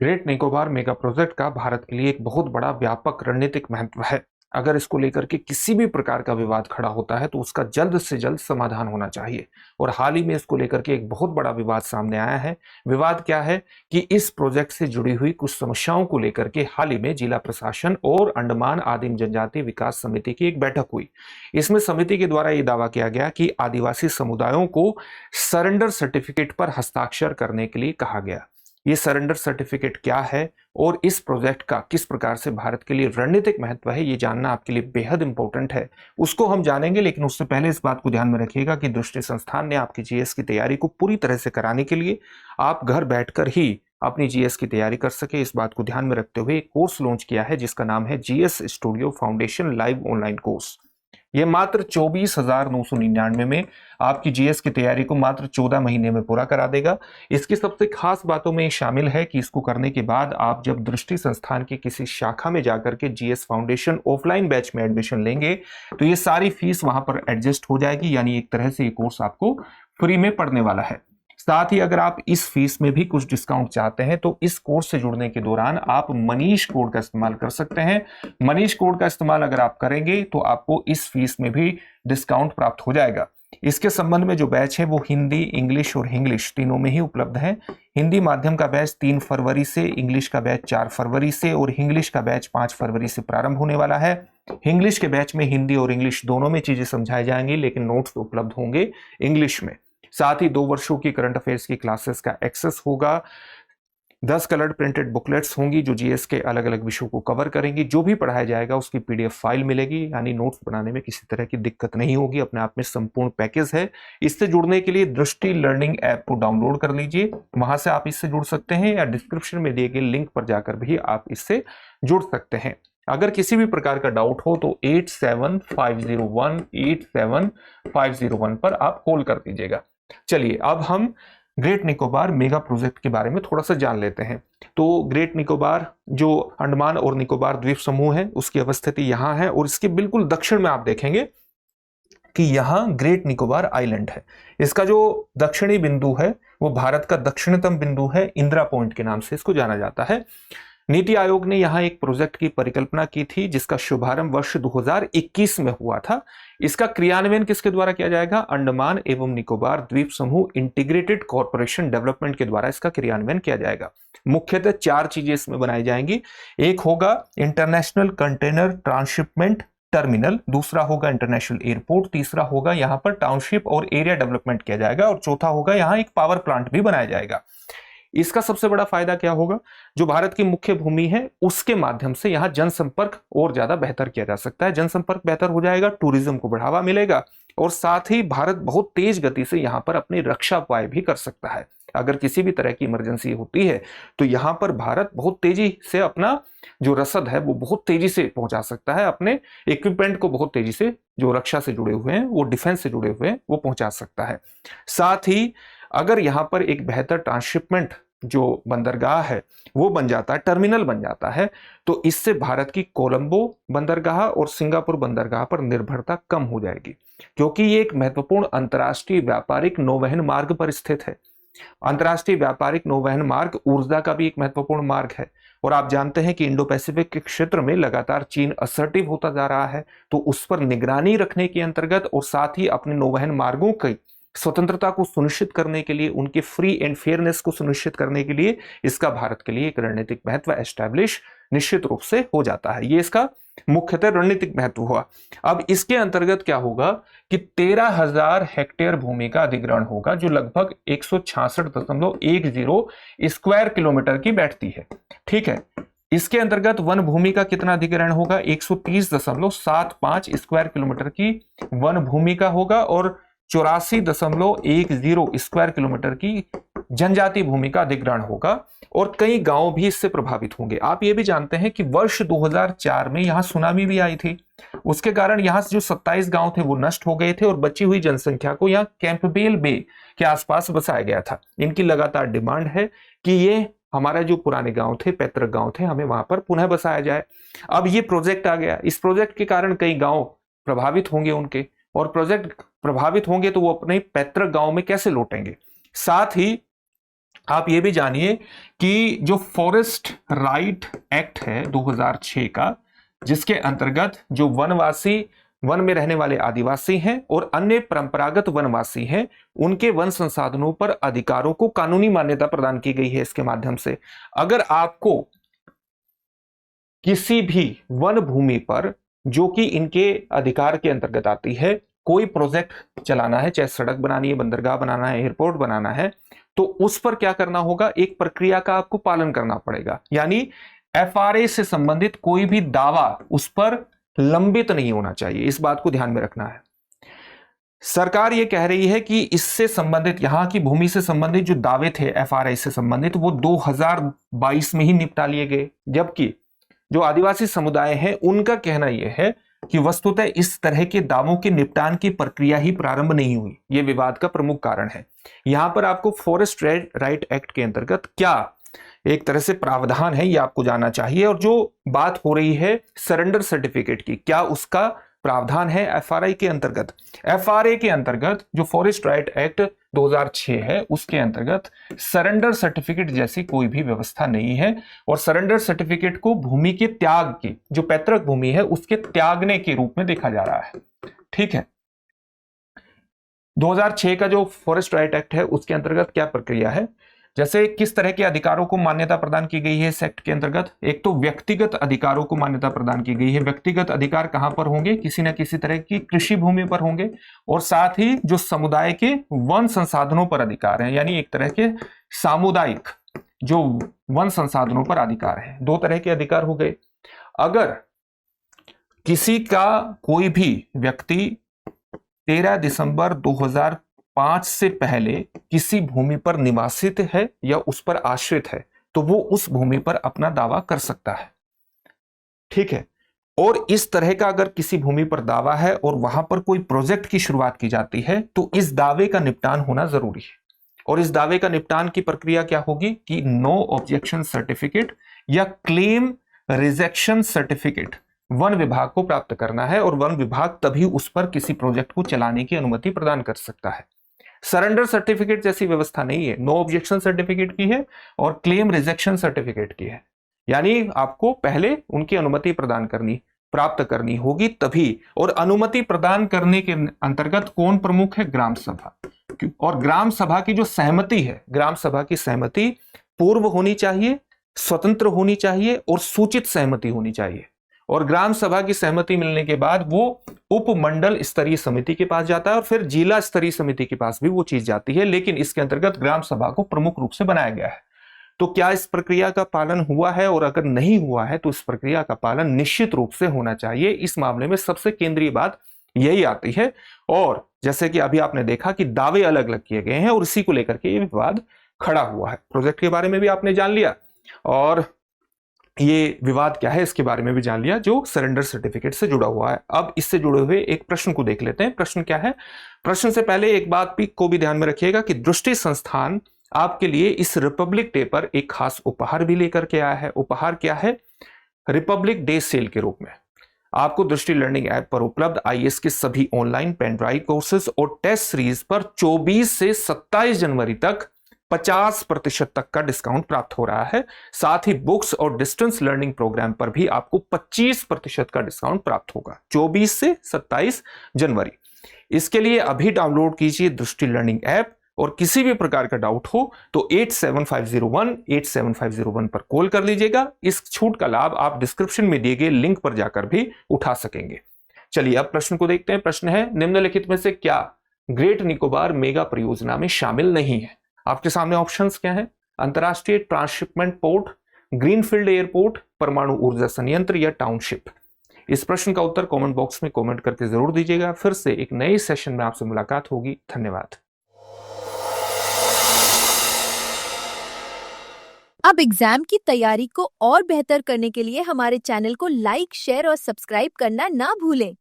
Great Nicobar mega project का भारत के लिए एक बहुत बड़ा व्यापक रणनीतिक महत्व है। अगर इसको लेकर के किसी भी प्रकार का विवाद खड़ा होता है तो उसका जल्द से जल्द समाधान होना चाहिए। और हाल ही में इसको लेकर के एक बहुत बड़ा विवाद सामने आया है। विवाद क्या है कि इस प्रोजेक्ट से जुड़ी हुई कुछ समस्याओं को लेकर के हाल ही में जिला प्रशासन और अंडमान आदिम जनजाति विकास समिति की एक बैठक हुई। इसमें समिति के द्वारा यह दावा किया गया कि आदिवासी समुदायों को सरेंडर सर्टिफिकेट पर हस्ताक्षर करने के लिए कहा गया। ये सरेंडर सर्टिफिकेट क्या है और इस प्रोजेक्ट का किस प्रकार से भारत के लिए रणनीतिक महत्व है, ये जानना आपके लिए बेहद इंपॉर्टेंट है। उसको हम जानेंगे, लेकिन उससे पहले इस बात को ध्यान में रखिएगा कि दृष्टि संस्थान ने आपकी जीएस की तैयारी को पूरी तरह से कराने के लिए आप घर बैठकर ही अपनी जीएस की तैयारी कर सके, इस बात को ध्यान में रखते हुए एक कोर्स लॉन्च किया है जिसका नाम है GS studio foundation live online course. ये मात्र 24,999 में आपकी जीएस की तैयारी को मात्र 14 महीने में पूरा करा देगा। इसकी सबसे खास बातों में शामिल है कि इसको करने के बाद आप जब दृष्टि संस्थान की किसी शाखा में जाकर के जीएस फाउंडेशन ऑफलाइन बैच में एडमिशन लेंगे तो ये सारी फीस वहां पर एडजस्ट हो जाएगी, यानी एक तरह से ये कोर्स आपको फ्री में पढ़ने वाला है। साथ ही अगर आप इस फीस में भी कुछ डिस्काउंट चाहते हैं तो इस कोर्स से जुड़ने के दौरान आप मनीष कोड का इस्तेमाल कर सकते हैं। मनीष कोड का इस्तेमाल अगर आप करेंगे तो आपको इस फीस में भी डिस्काउंट प्राप्त हो जाएगा। इसके संबंध में जो बैच है वो हिंदी, इंग्लिश और इंग्लिश तीनों में ही उपलब्ध है। हिंदी माध्यम का बैच 3 फरवरी से, इंग्लिश का बैच 4 फरवरी से और इंग्लिश का बैच 5 फरवरी से प्रारंभ होने वाला है। इंग्लिश के बैच में हिंदी और इंग्लिश दोनों में चीजें समझाई जाएंगी, लेकिन नोट्स उपलब्ध होंगे इंग्लिश में। साथ ही 2 वर्षों की करंट अफेयर्स की क्लासेस का एक्सेस होगा। 10 कलर्ड प्रिंटेड बुकलेट्स होंगी जो जीएस के अलग अलग विषयों को कवर करेंगी। जो भी पढ़ाया जाएगा उसकी पीडीएफ फाइल मिलेगी, यानी नोट्स बनाने में किसी तरह की दिक्कत नहीं होगी। अपने आप में संपूर्ण पैकेज है। इससे जुड़ने के लिए दृष्टि लर्निंग ऐप को डाउनलोड कर लीजिए, वहां से आप इससे जुड़ सकते हैं, या डिस्क्रिप्शन में दिए गए लिंक पर जाकर भी आप इससे जुड़ सकते हैं। अगर किसी भी प्रकार का डाउट हो तो 8750187501 पर आप कॉल कर दीजिएगा। चलिए अब हम ग्रेट निकोबार मेगा प्रोजेक्ट के बारे में थोड़ा सा जान लेते हैं। तो ग्रेट निकोबार जो अंडमान और निकोबार द्वीप समूह है उसकी अवस्थिति यहां है, और इसके बिल्कुल दक्षिण में आप देखेंगे कि यहां ग्रेट निकोबार आइलैंड है। इसका जो दक्षिणी बिंदु है वो भारत का दक्षिणतम बिंदु है, इंदिरा पॉइंट के नाम से इसको जाना जाता है। नीति आयोग ने यहां एक प्रोजेक्ट की परिकल्पना की थी जिसका शुभारंभ वर्ष 2021 में हुआ था। इसका क्रियान्वयन किसके द्वारा किया जाएगा? अंडमान एवं निकोबार द्वीप समूह इंटीग्रेटेड कॉर्पोरेशन डेवलपमेंट के द्वारा इसका क्रियान्वयन किया जाएगा। मुख्यतः 4 चीजें इसमें बनाई जाएंगी। एक होगा इंटरनेशनल कंटेनर ट्रांसशिपमेंट टर्मिनल, दूसरा होगा इंटरनेशनल एयरपोर्ट, तीसरा होगा यहां पर टाउनशिप और एरिया डेवलपमेंट किया जाएगा, और चौथा होगा यहां एक पावर प्लांट भी बनाया जाएगा। इसका सबसे बड़ा फायदा क्या होगा? जो भारत की मुख्य भूमि है उसके माध्यम से यहां जनसंपर्क और ज्यादा बेहतर किया जा सकता है। जनसंपर्क बेहतर हो जाएगा, टूरिज्म को बढ़ावा मिलेगा, और साथ ही भारत बहुत तेज गति से यहां पर अपनी रक्षा उपाय भी कर सकता है। अगर किसी भी तरह की इमरजेंसी होती है तो यहां पर भारत बहुत तेजी से अपना जो रसद है वो बहुत तेजी से पहुंचा सकता है, अपने इक्विपमेंट को बहुत तेजी से, जो रक्षा से जुड़े हुए हैं, वो डिफेंस से जुड़े हुए हैं, वो पहुंचा सकता है। साथ ही अगर यहां पर एक बेहतर ट्रांसशिपमेंट जो बंदरगाह है वो बन जाता है, टर्मिनल बन जाता है, तो इससे भारत की कोलंबो बंदरगाह और सिंगापुर बंदरगाह पर निर्भरता कम हो जाएगी, क्योंकि ये एक महत्वपूर्ण अंतर्राष्ट्रीय व्यापारिक नौवहन मार्ग पर स्थित है। अंतर्राष्ट्रीय व्यापारिक नौवहन मार्ग ऊर्जा का भी एक महत्वपूर्ण मार्ग है, और आप जानते हैं कि इंडो पैसिफिक के क्षेत्र में लगातार चीन असर्टिव होता जा रहा है, तो उस पर निगरानी रखने के अंतर्गत और साथ ही अपने नौवहन मार्गों की स्वतंत्रता को सुनिश्चित करने के लिए, उनके फ्री एंड फेयरनेस को सुनिश्चित करने के लिए इसका भारत के लिए एक रणनीतिक महत्व एस्टैब्लिश निश्चित रूप से हो जाता है। ये इसका मुख्यतः रणनीतिक महत्व हुआ। अब इसके अंतर्गत क्या होगा कि 13,000 हेक्टेयर भूमि का अधिग्रहण होगा, जो लगभग 166.10 स्क्वायर किलोमीटर की बैठती है। ठीक है, इसके अंतर्गत वन भूमि का कितना अधिग्रहण होगा? 130.75 स्क्वायर किलोमीटर की वन भूमि का होगा, और 84.10 स्क्वायर किलोमीटर की जनजातीय भूमि का अधिग्रहण होगा, और कई गांव भी इससे प्रभावित होंगे। आप ये भी जानते हैं कि वर्ष 2004 में यहां सुनामी भी आई थी, उसके कारण यहां से जो 27 गांव थे वो नष्ट हो गए थे, और बची हुई जनसंख्या को यहां कैंपबेल बे के आसपास बसाया गया था। इनकी लगातार डिमांड है कि ये हमारा जो पुराने गांव थे, पैतृक गांव थे, हमें वहां पर पुनः बसाया जाए। अब ये प्रोजेक्ट आ गया, इस प्रोजेक्ट के कारण कई गांव प्रभावित होंगे उनके, और प्रोजेक्ट प्रभावित होंगे तो वो अपने पैतृक गांव में कैसे लौटेंगे? साथ ही आप ये भी जानिए कि जो फॉरेस्ट राइट एक्ट है 2006 का, जिसके अंतर्गत जो वनवासी, वन में रहने वाले आदिवासी हैं और अन्य परंपरागत वनवासी हैं, उनके वन संसाधनों पर अधिकारों को कानूनी मान्यता प्रदान की गई है। इसके माध्यम से अगर आपको किसी भी वन भूमि पर, जो कि इनके अधिकार के अंतर्गत आती है, कोई प्रोजेक्ट चलाना है, चाहे सड़क बनानी है, बंदरगाह बनाना है, एयरपोर्ट बनाना है, तो उस पर क्या करना होगा, एक प्रक्रिया का आपको पालन करना पड़ेगा। यानी एफआरए से संबंधित कोई भी दावा उस पर लंबित नहीं होना चाहिए। इस बात को ध्यान में रखना है। सरकार यह कह रही है कि इससे संबंधित, यहां की भूमि से संबंधित जो दावे थे एफआरआई से संबंधित, वो 2022 में ही निपटा लिए गए, जबकि जो आदिवासी समुदाय है उनका कहना यह है कि वस्तुतः इस तरह के दावों के निपटान की प्रक्रिया ही प्रारंभ नहीं हुई। यह विवाद का प्रमुख कारण है। यहां पर आपको फॉरेस्ट राइट एक्ट के अंतर्गत क्या एक तरह से प्रावधान है, यह आपको जानना चाहिए। और जो बात हो रही है सरेंडर सर्टिफिकेट की, क्या उसका प्रावधान है एफआरआई के अंतर्गत? एफआरए के अंतर्गत जो फॉरेस्ट राइट एक्ट 2006 है, उसके अंतर्गत सरेंडर सर्टिफिकेट जैसी कोई भी व्यवस्था नहीं है। और सरेंडर सर्टिफिकेट को भूमि के त्याग की, जो पैतृक भूमि है उसके त्यागने के रूप में देखा जा रहा है। ठीक है, 2006 का जो फॉरेस्ट राइट एक्ट है उसके अंतर्गत क्या प्रक्रिया है, जैसे किस तरह के अधिकारों को मान्यता प्रदान की गई है इस एक्ट के अंतर्गत। एक तो व्यक्तिगत अधिकारों को मान्यता प्रदान की गई है। व्यक्तिगत अधिकार कहां पर होंगे, किसी न किसी तरह की कृषि भूमि पर होंगे। और साथ ही जो समुदाय के वन संसाधनों पर अधिकार हैं, यानी एक तरह के सामुदायिक जो वन संसाधनों पर अधिकार है। दो तरह के अधिकार हो गए। अगर किसी का कोई भी व्यक्ति 13 दिसंबर 2005 से पहले किसी भूमि पर निवासित है या उस पर आश्रित है, तो वो उस भूमि पर अपना दावा कर सकता है। ठीक है, और इस तरह का अगर किसी भूमि पर दावा है और वहां पर कोई प्रोजेक्ट की शुरुआत की जाती है, तो इस दावे का निपटान होना जरूरी है। और इस दावे का निपटान की प्रक्रिया क्या होगी कि नो ऑब्जेक्शन सर्टिफिकेट या क्लेम रिजेक्शन सर्टिफिकेट वन विभाग को प्राप्त करना है। और वन विभाग तभी उस पर किसी प्रोजेक्ट को चलाने की अनुमति प्रदान कर सकता है। सरेंडर सर्टिफिकेट जैसी व्यवस्था नहीं है। नो ऑब्जेक्शन सर्टिफिकेट की है और क्लेम रिजेक्शन सर्टिफिकेट की है। यानी आपको पहले उनकी अनुमति प्रदान करनी, प्राप्त करनी होगी तभी। और अनुमति प्रदान करने के अंतर्गत कौन प्रमुख है? ग्राम सभा। और ग्राम सभा की जो सहमति है, ग्राम सभा की सहमति पूर्व होनी चाहिए, स्वतंत्र होनी चाहिए और सूचित सहमति होनी चाहिए। और ग्राम सभा की सहमति मिलने के बाद वो उपमंडल स्तरीय समिति के पास जाता है और फिर जिला स्तरीय समिति के पास भी वो चीज जाती है। लेकिन इसके अंतर्गत ग्राम सभा को प्रमुख रूप से बनाया गया है। तो क्या इस प्रक्रिया का पालन हुआ है? और अगर नहीं हुआ है तो इस प्रक्रिया का पालन निश्चित रूप से होना चाहिए। इस मामले में सबसे केंद्रीय बात यही आती है। और जैसे कि अभी आपने देखा कि दावे अलग अलग किए गए हैं और इसी को लेकर के ये विवाद खड़ा हुआ है। प्रोजेक्ट के बारे में भी आपने जान लिया और ये विवाद क्या है इसके बारे में भी जान लिया, जो सरेंडर सर्टिफिकेट से जुड़ा हुआ है। अब इससे जुड़े हुए एक प्रश्न को देख लेते हैं। प्रश्न क्या है? प्रश्न से पहले एक बात को भी ध्यान में रखिएगा कि दृष्टि संस्थान आपके लिए इस रिपब्लिक डे पर एक खास उपहार भी लेकर के आया है। उपहार क्या है? रिपब्लिक डे सेल के रूप में आपको दृष्टि लर्निंग ऐप पर उपलब्ध आईएएस के सभी ऑनलाइन पेन ड्राइव कोर्सेज और टेस्ट सीरीज पर 24 से 27 जनवरी तक 50% तक का डिस्काउंट प्राप्त हो रहा है। साथ ही बुक्स और डिस्टेंस लर्निंग प्रोग्राम पर भी आपको 25% का डिस्काउंट प्राप्त होगा 24 से 27 जनवरी। इसके लिए अभी डाउनलोड कीजिए दृष्टि लर्निंग ऐप और किसी भी प्रकार का डाउट हो तो 87501 पर कॉल कर लीजिएगा। इस छूट का लाभ आप डिस्क्रिप्शन में दिए गए लिंक पर जाकर भी उठा सकेंगे। चलिए अब प्रश्न को देखते हैं। प्रश्न है, निम्नलिखित में से क्या ग्रेट निकोबार मेगा परियोजना में शामिल नहीं है? आपके सामने ऑप्शंस क्या हैं? अंतरराष्ट्रीय ट्रांसशिपमेंट पोर्ट, ग्रीनफील्ड एयरपोर्ट, परमाणु ऊर्जा संयंत्र या टाउनशिप। इस प्रश्न का उत्तर कमेंट बॉक्स में कमेंट करके जरूर दीजिएगा। फिर से एक नए सेशन में आपसे मुलाकात होगी। धन्यवाद। अब एग्जाम की तैयारी को और बेहतर करने के लिए हमारे चैनल को लाइक, शेयर और सब्सक्राइब करना ना भूलें।